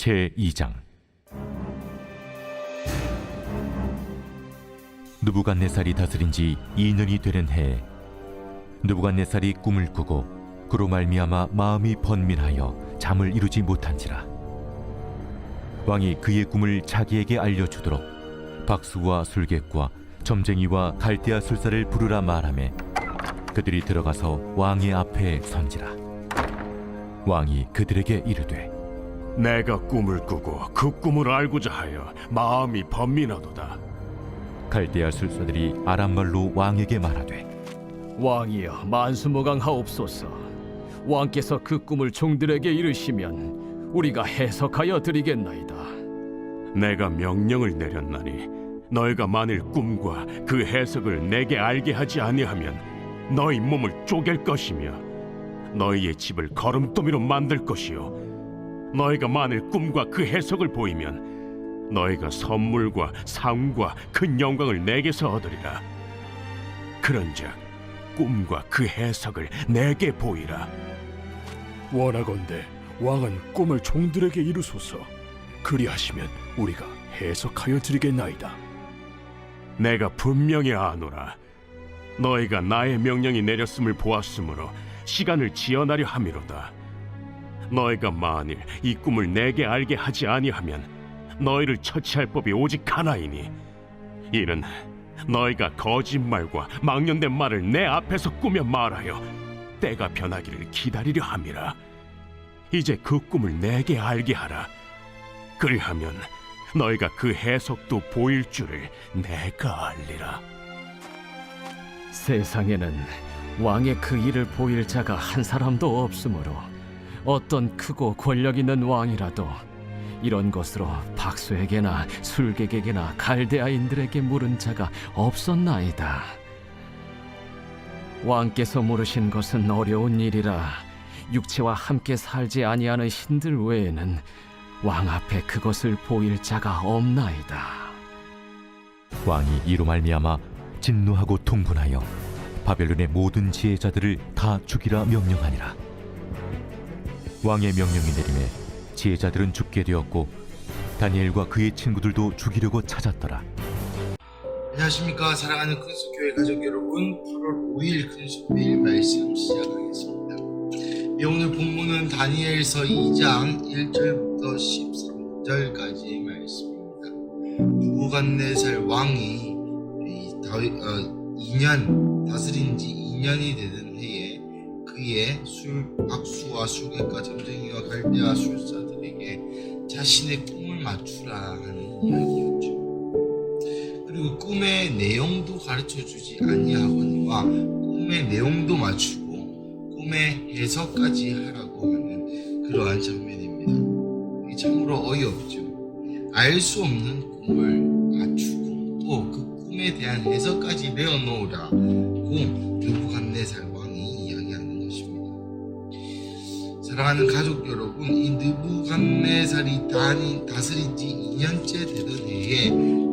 제2장. 느부갓네살이 다스린 지 2년이 되는 해에 느부갓네살이 꿈을 꾸고 그로 말미암아 마음이 번민하여 잠을 이루지 못한지라. 왕이 그의 꿈을 자기에게 알려주도록 박수와 술객과 점쟁이와 갈대아 술사를 부르라 말하매 그들이 들어가서 왕의 앞에 선지라. 왕이 그들에게 이르되, 내가 꿈을 꾸고 그 꿈을 알고자 하여 마음이 번민하도다. 갈대아 술사들이 아람말로 왕에게 말하되, 왕이여 만수무강하옵소서. 왕께서 그 꿈을 종들에게 이르시면 우리가 해석하여 드리겠나이다. 내가 명령을 내렸나니 너희가 만일 꿈과 그 해석을 내게 알게 하지 아니하면 너희 몸을 쪼갤 것이며 너희의 집을 거름더미로 만들 것이요 너희가 만일 꿈과 그 해석을 보이면 너희가 선물과 상과 큰 영광을 내게서 얻으리라. 그런즉 꿈과 그 해석을 내게 보이라. 원하건대 왕은 꿈을 종들에게 이루소서. 그리하시면 우리가 해석하여 드리겠나이다. 내가 분명히 아노라. 너희가 나의 명령이 내렸음을 보았으므로 시간을 지연하려 함이로다. 너희가 만일 이 꿈을 내게 알게 하지 아니하면 너희를 처치할 법이 오직 하나이니 이는 너희가 거짓말과 망령된 말을 내 앞에서 꾸며 말하여 때가 변하기를 기다리려 함이라. 이제 그 꿈을 내게 알게 하라. 그리하면 너희가 그 해석도 보일 줄을 내가 알리라. 세상에는 왕의 그 일을 보일 자가 한 사람도 없으므로 어떤 크고 권력 있는 왕이라도 이런 것으로 박수에게나 술객에게나 갈대아인들에게 물은 자가 없었나이다. 왕께서 물으신 것은 어려운 일이라 육체와 함께 살지 아니하는 신들 외에는 왕 앞에 그것을 보일 자가 없나이다. 왕이 이로 말미암아 진노하고 통분하여 바벨론의 모든 지혜자들을 다 죽이라 명령하니라. 왕의 명령이 내림에 지혜자들은 죽게 되었고 다니엘과 그의 친구들도 죽이려고 찾았더라. 안녕하십니까, 사랑하는 큰수교회 가족 여러분. 8월 5일 큰수교일 말씀 시작하겠습니다. 오늘 본문은 다니엘서 2장 1절부터 13절까지의 말씀입니다. 느부갓네살 왕이 2년 다스린 지 2년이 되던 해에 그의 박수와 술객과 점쟁이와 갈대아 술사들에게 자신의 꿈을 맞추라 하는 이야기였죠. 그리고 꿈의 내용도 가르쳐주지 아니하거니와 꿈의 내용도 맞추고 꿈의 해석까지 하라고 하는 그러한 장면입니다. 이게 참으로 어이없죠. 알 수 없는 꿈을 맞추고 또 그 꿈에 대한 해석까지 내어놓으라고 느부갓네살 왕이 이야기하는 것입니다. 사랑하는 가족 여러분, 이 느부갓네살이 다스린 지 2년째 되던 해에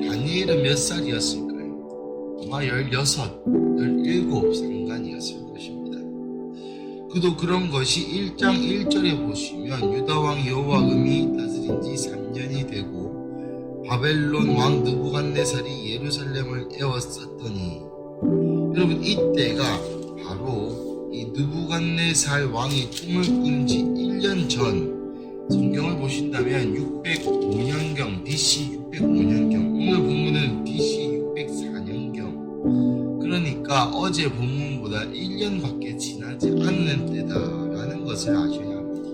다니엘은 몇 살이었을까요? 아마 16, 17 상간이었을 것입니다. 그도 그런 것이 1장 1절에 보시면 유다왕 여호와금이 다스린 지 3년이 되고 바벨론 왕 느부갓네살이 예루살렘을 에웠었더니, 여러분 이때가 바로 이 느부갓네살 왕이 꿈을 꾼 지 1년 전, 성경을 보신다면 605년경 BC 605년경, 오늘 본문은 BC 604년경, 그러니까 어제 본문보다 1년밖에 지나지 않는 때다라는 것을 아셔야 합니다.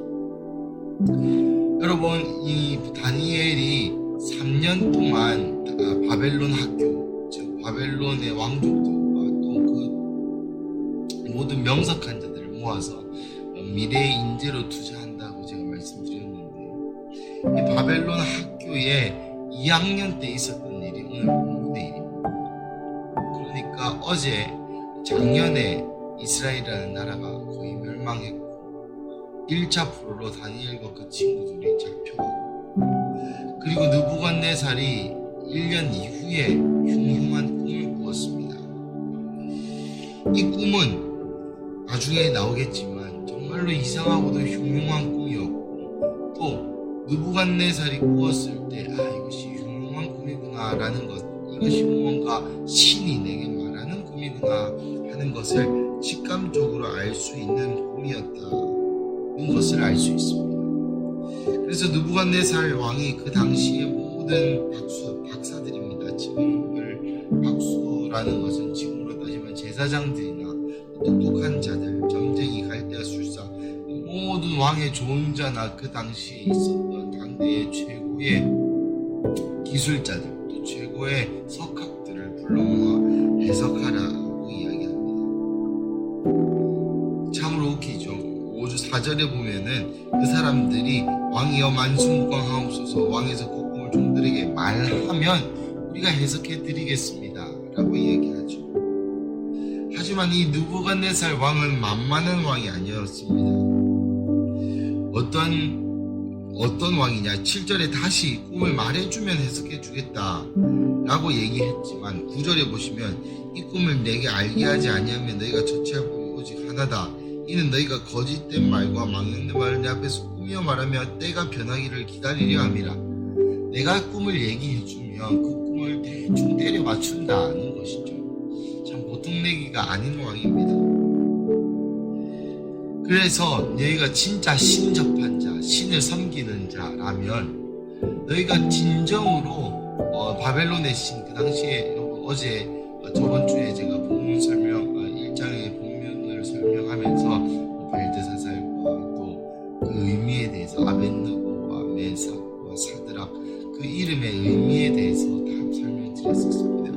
여러분, 이 다니엘이 3년 동안 바벨론 학교, 즉 바벨론의 왕족들과 또 그 모든 명석한 자들을 모아서 미래의 인재로 투자한다고 제가 말씀드렸는데, 이 바벨론 학교에 2학년 때 있었던 일이 오늘 본문의 일입니다. 그러니까 어제 작년에 이스라엘이라는 나라가 거의 멸망했고 1차 포로로 다니엘과 그 친구들이 잡혀가고, 그리고 느부갓네살이 1년 이후에 흉흉한 꿈을 꾸었습니다. 이 꿈은 나중에 나오겠지만 정말로 이상하고도 흉흉한 꿈이었고, 또 느부갓네살이 꾸었을 때 이것이 흉흉한 꿈이구나 라는 것, 이것이 뭔가 신이 내게 말하는 꿈이구나 하는 것을 직감적으로 알 수 있는 꿈이었다는 것을 알 수 있습니다. 그래서 느부갓네살 왕이 그 당시에 모든 박사들입니다. 지금을 박수라는 것은 지금으로 따지면 제사장들이나 똑똑한 자들, 점쟁이, 갈대아, 술사, 모든 왕의 조언자나 그 당시에 있었던 당대의 최고의 기술자들, 또 최고의 석학들을 불러모아 해석하라고 이야기합니다. 참으로 웃기죠. 5주 4절에 보면은 그 사람들이 왕이여 만수무강하옵소서, 왕에서 그 꿈을 종들에게 말하면 우리가 해석해 드리겠습니다 라고 이야기하죠. 하지만 이 느부갓네살 왕은 만만한 왕이 아니었습니다. 어떤 왕이냐, 7절에 다시 꿈을 말해주면 해석해 주겠다 라고 얘기했지만 9절에 보시면 이 꿈을 내게 알게 하지 아니하면 너희가 처치할 꿈이 오직 하나다. 이는 너희가 거짓된 말과 망령된 말을 내 앞에서 꾸며 말하며 때가 변하기를 기다리려 함이라. 내가 꿈을 얘기해 주면 그 꿈을 대충 때려 맞춘다는 것이죠. 참 보통 내기가 아닌 왕입니다. 그래서 너희가 진짜 신접한 자, 신을 섬기는 자라면 너희가 진정으로 바벨론의 신, 그 당시에 어제 저번 주에 제가 본문 설명 1장의 본문을 설명하면서 벨드사살과 또 그 의미에 대해서 아벳느고와 메삭과 사드락, 그 이름의 의미에 대해서 다 설명드렸었습니다.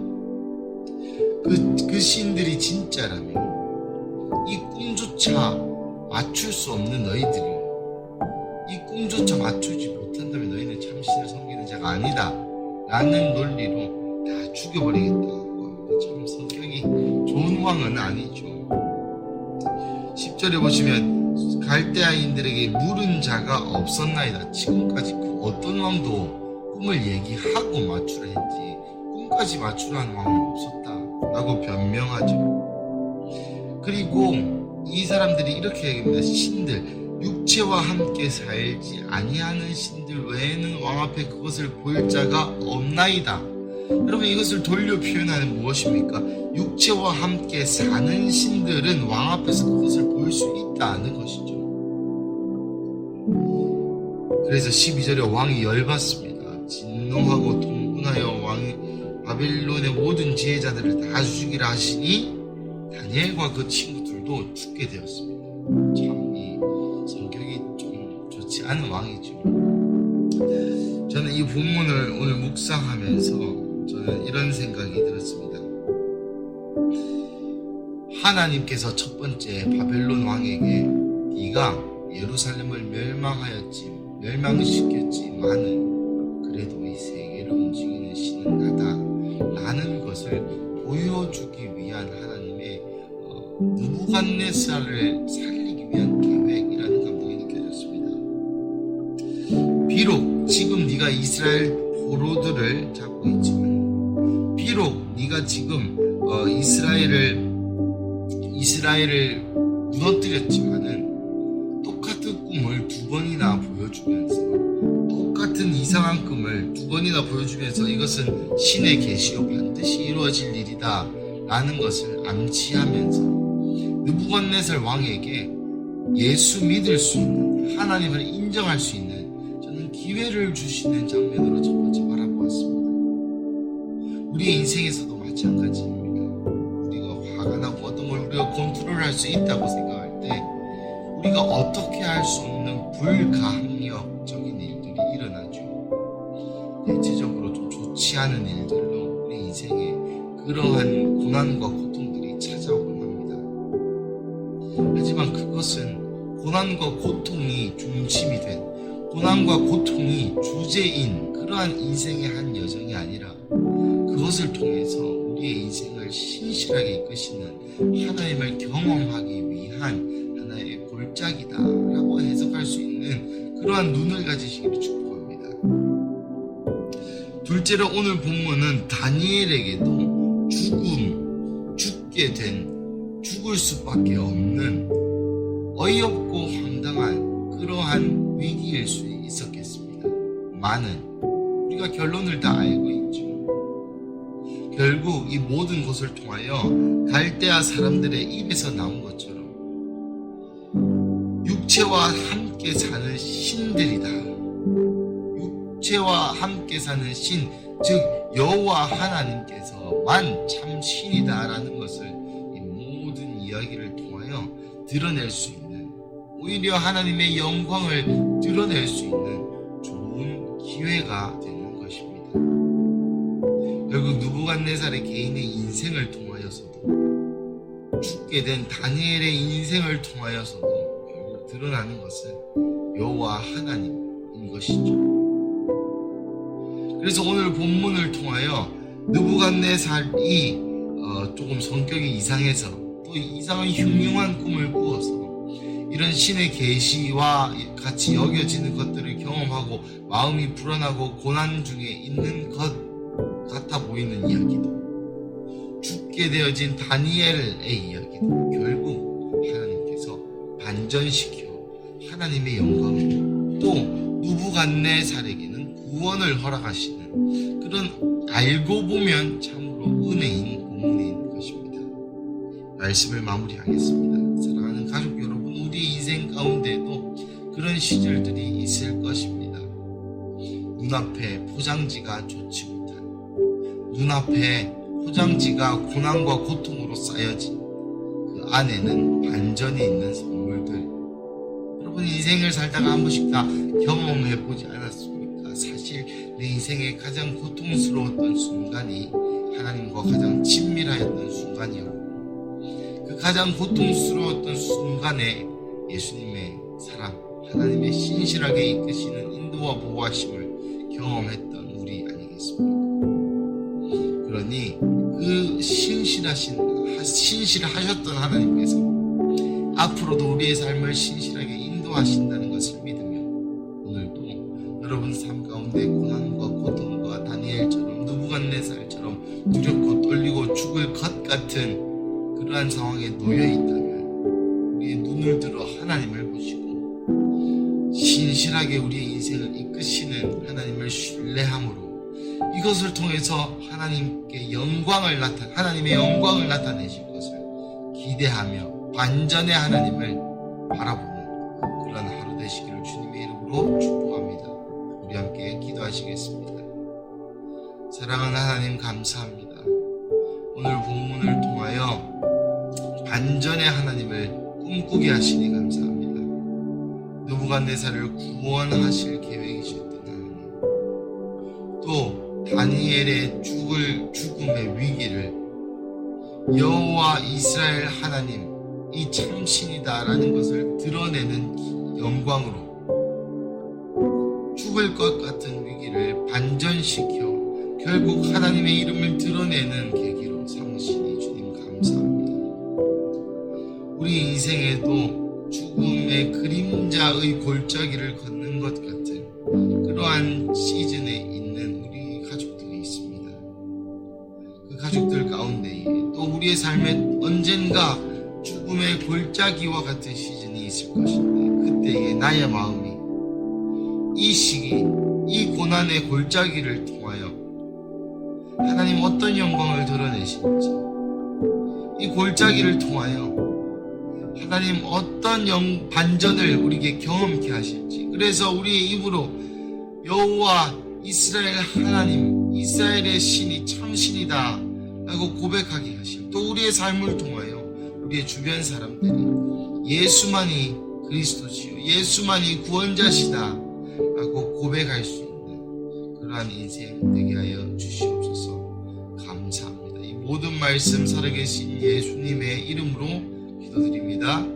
그 신들이 진짜라면 이 꿈조차 맞출 수 없는 너희들이 이 꿈조차 맞추지 못한다면 너희는 참 신을 섬기는 자가 아니다 라는 논리로 다 죽여버리겠다고 합니다. 참 성격이 좋은 왕은 아니죠. 10절에 보시면 갈대아인들에게 물은 자가 없었나이다. 지금까지 그 어떤 왕도 꿈을 얘기하고 맞추라 했지 꿈까지 맞추라 하는 왕은 없었다 라고 변명하죠. 그리고 이 사람들이 이렇게 얘기합니다. 신들, 육체와 함께 살지 아니하는 신들 외에는 왕 앞에 그것을 볼 자가 없나이다. 여러분, 이것을 돌려 표현하는 무엇입니까? 육체와 함께 사는 신들은 왕 앞에서 그것을 볼 수 있다는 것이죠. 그래서 12절에 왕이 열받습니다. 진노하고 통분하여 왕이 바벨론의 모든 지혜자들을 다 죽이라 하시니 다니엘과 그 친구들도 죽게 되었습니다. 참 이 성격이 좀 좋지 않은 왕이죠. 저는 이 본문을 오늘 묵상하면서 저는 이런 생각이 들었습니다. 하나님께서 첫 번째 바벨론 왕에게 네가 예루살렘을 멸망시켰지만은 그래도 이 세계를 움직이는 신은 나다 라는 것을 보여주기 위한 하나님의 느부갓네살을 살리기 위한 계획이라는 감동이 느껴졌습니다. 비록 지금 네가 이스라엘 포로들을 잡고 있지만, 비록 네가 지금 이스라엘을 무너뜨렸지만은 똑같은 꿈을 두 번이나 보여주면서, 똑같은 이상한 꿈을 두 번이나 보여주면서 이것은 신의 계시로 반드시 이루어질 일이다 라는 것을 암시하면서 느부갓네살 왕에게 예수 믿을 수 있는, 하나님을 인정할 수 있는 저는 기회를 주시는 장면으로 첫 번째 바라보았습니다. 우리의 인생에서도 마찬가지입니다. 우리가 화가 나고 어떤 걸 우리가 컨트롤할 수 있다고 생각할 때 우리가 어떻게 할 수 없는 불가항력적인 일들이 일어나죠. 대체적으로 좀 좋지 않은 일들로 우리 인생에 그러한 고난과 고통들이 찾아오곤 합니다. 하지만 그것은 고난과 고통이 중심이 된, 고난과 고통이 주제인 그러한 인생의 한 여정이 아니라 그것을 통해서 우리의 인생을 신실하게 이끄시는 하나님을 경험하기 위한 하나의 골짜기다 라고 해석할 수 있는 그러한 눈을 가지시기를 축복합니다. 둘째로 오늘 본문은 다니엘에게도 죽을 수밖에 없는 어이없고 황당한 그러한 위기일 수 있었겠습니다. 많은, 우리가 결론을 다 알고 있죠. 결국 이 모든 것을 통하여 갈대아 사람들의 입에서 나온 것처럼 육체와 함께 사는 신들이다. 육체와 함께 사는 신, 즉 여호와 하나님께서만 참 신이다라는 것을 이 모든 이야기를 통하여 드러낼 수 있는, 오히려 하나님의 영광을 드러낼 수 있는 좋은 기회가 되는 것입니다. 결국 느부갓네살의 개인의 인생을 통하여서도, 죽게 된 다니엘의 인생을 통하여서도 결국 드러나는 것은 여호와 하나님인 것이죠. 그래서 오늘 본문을 통하여 느부갓네살이 조금 성격이 이상해서 또 이상한 흉흉한 꿈을 꾸어서 이런 신의 계시와 같이 여겨지는 것들을 경험하고 마음이 불안하고 고난 중에 있는 것 같아 보이는 이야기도, 죽게 되어진 다니엘의 이야기도 결국 하나님께서 반전시켜 하나님의 영광을, 또 느부갓네살에게는 구원을 허락하시는 그런, 알고 보면 참으로 은혜인 본문인 것입니다. 말씀을 마무리하겠습니다. 사랑하는 가족 여러분, 우리 인생 가운데도 그런 시절들이 있을 것입니다. 눈앞에 포장지가 좋지 못한, 눈앞에 포장지가 고난과 고통으로 쌓여진 그 안에는 반전이 있는 선물들, 여러분 인생을 살다가 한 번씩 다 경험해보지 않았습니까? 사실 내 인생의 가장 고통스러웠던 순간이 하나님과 가장 친밀하였던 순간이었고, 그 가장 고통스러웠던 순간에 예수님의 사랑, 하나님의 신실하게 이끄시는 인도와 보호하심을 경험했던 우리 아니겠습니까? 그러니 그 신실하셨던 하나님께서 앞으로도 우리의 삶을 신실하게 인도하신다는 것을 믿으며, 오늘도 여러분 삶 가운데 고난과 고통과 다니엘처럼 느부갓네살처럼 두렵고 떨리고 죽을 것 같은 그러한 상황에 놓여 있다면 우리의 눈을 들어 하나님을 보시고 신실하게 우리의 인생을 이끄시는 하나님을 신뢰함으로 이것을 통해서 하나님의 영광을 나타내실 것을 기대하며 반전의 하나님을 바라보는 그런 하루 되시기를 주님의 이름으로 축복합니다. 우리 함께 기도하시겠습니다. 사랑하는 하나님, 감사합니다. 오늘 본문을 통하여 반전의 하나님을 꿈꾸게 하시니 감사합니다. 느부갓네살을 구원하실 계획이셨던 하나님, 또 다니엘의 죽음의 위기를 여호와 이스라엘 하나님, 이 참신이다라는 것을 드러내는 영광으로 죽을 것 같은 위기를 반전시켜 결국 하나님의 이름을 드러내는 계기로 삼으시니 주님 감사합니다. 우리 인생에도 죽음의 그림자의 골짜기를 걷는 것 같은 그러한 시즌에 있는 우리 가족들이 있습니다. 그 가족들 가운데에 또 우리의 삶에 언젠가 죽음의 골짜기와 같은 시즌이 있을 것인데, 그때에 나의 마음이 이 시기, 이 고난의 골짜기를 통하여 하나님 어떤 영광을 드러내시는지, 이 골짜기를 통하여 하나님 어떤 반전을 우리에게 경험케 하실지, 그래서 우리의 입으로 여호와 이스라엘 하나님, 이스라엘의 신이 참신이다 라고 고백하게 하실, 또 우리의 삶을 통하여 우리의 주변 사람들이 예수만이 그리스도시요, 예수만이 구원자시다 라고 고백할 수 있는 그러한 인생 되게 하여 주시옵소서. 감사합니다. 이 모든 말씀 살아계신 예수님의 이름으로 기도드립니다.